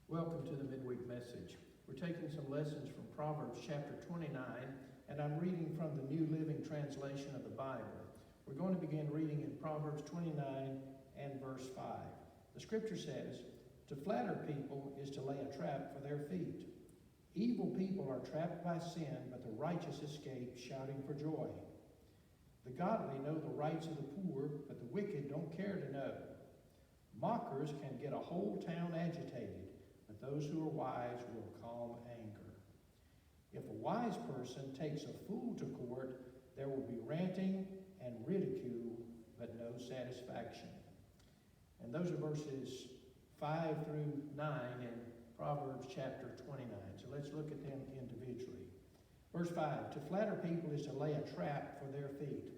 Welcome to the Midweek message. We're taking some lessons from Proverbs chapter 29, and I'm reading from the New Living Translation of the Bible. We're going to begin reading in Proverbs 29 and verse 5. The scripture says, "To flatter people is to lay a trap for their feet. Evil people are trapped by sin, but the righteous escape shouting for joy. The godly know the rights of the poor, but the wicked don't care to know. Mockers can get a whole town agitated, but those who are wise will calm anger. If a wise person takes a fool to court, there will be ranting and ridicule, but no satisfaction." And those are verses 5 through 9 in Proverbs chapter 29. So let's look at them individually. Verse 5, "To flatter people is to lay a trap for their feet."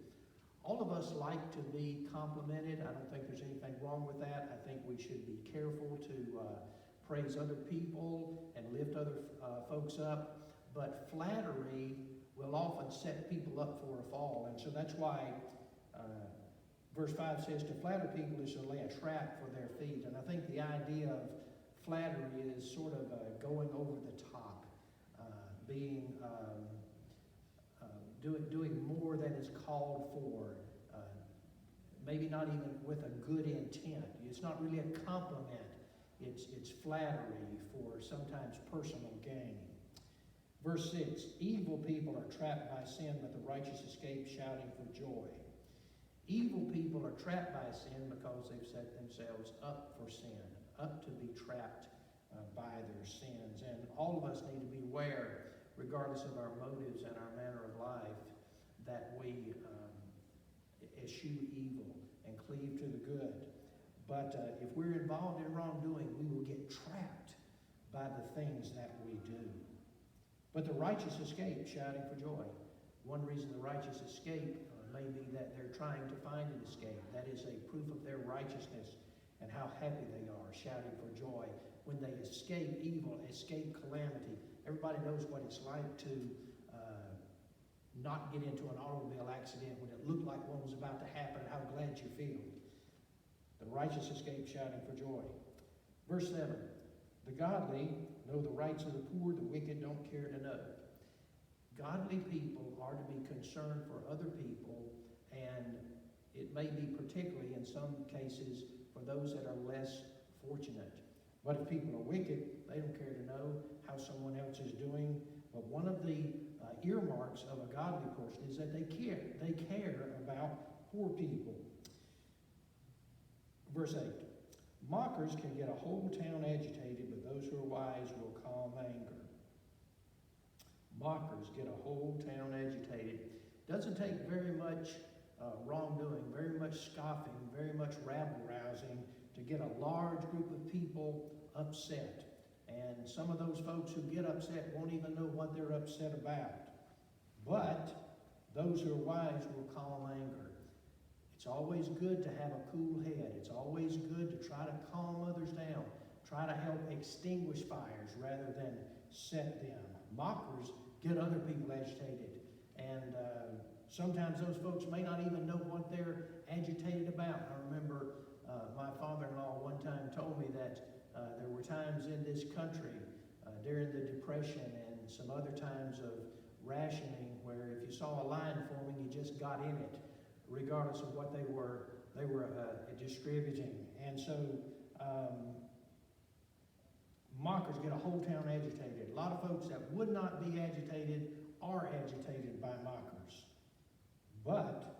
All of us like to be complimented. I don't think there's anything wrong with that. I think we should be careful to praise other people and lift other folks up. But flattery will often set people up for a fall. And so that's why verse 5 says, "To flatter people is to lay a trap for their feet." And I think the idea of flattery is sort of going over the top, being doing more than is called for, maybe not even with a good intent. It's not really a compliment. It's flattery for sometimes personal gain. Verse 6, "Evil people are trapped by sin, but the righteous escape shouting for joy." Evil people are trapped by sin because they've set themselves up for sin, up to be trapped by their sins. And all of us need to be aware, regardless of our motives and our manner of life, that we eschew evil and cleave to the good. But if we're involved in wrongdoing, we will get trapped by the things that we do. But the righteous escape, shouting for joy. One reason the righteous escape may be that they're trying to find an escape. That is a proof of their righteousness and how happy they are, shouting for joy. When they escape evil, escape calamity. Everybody knows what it's like to not get into an automobile accident when it looked like one was about to happen, how glad you feel. The righteous escape shouting for joy. Verse 7, "The godly know the rights of the poor, the wicked don't care to know." Godly people are to be concerned for other people, and it may be particularly in some cases for those that are less fortunate. But if people are wicked, they don't care to know how someone else is doing. But one of the earmarks of a godly person is that they care. They care about poor people. Verse 8, "Mockers can get a whole town agitated, but those who are wise will calm anger." Mockers get a whole town agitated. Doesn't take very much wrongdoing, very much scoffing, very much rabble-rousing to get a large group of people upset. And some of those folks who get upset won't even know what they're upset about. But those who are wise will calm anger. It's always good to have a cool head. It's always good to try to calm others down. Try to help extinguish fires rather than set them. Mockers get other people agitated. And sometimes those folks may not even know what they're agitated about. I remember my father-in-law one time told me that there were times in this country during the Depression and some other times of rationing where if you saw a line forming, you just got in it, regardless of what they were distributing. And so mockers get a whole town agitated. A lot of folks that would not be agitated are agitated by mockers. But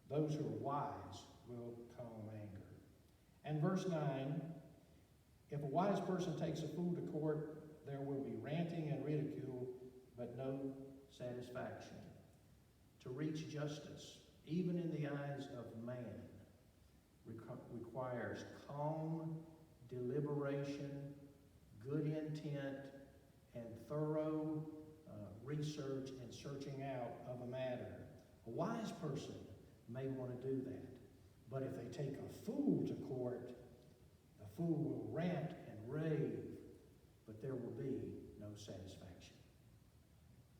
those who are wise will calm anger. And verse 9, "If a wise person takes a fool to court, there will be ranting and ridicule, but no satisfaction." To reach justice, even in the eyes of man, requires calm deliberation, good intent, and thorough research and searching out of a matter. A wise person may want to do that. But if they take a fool to court, the fool will rant and rave, but there will be no satisfaction.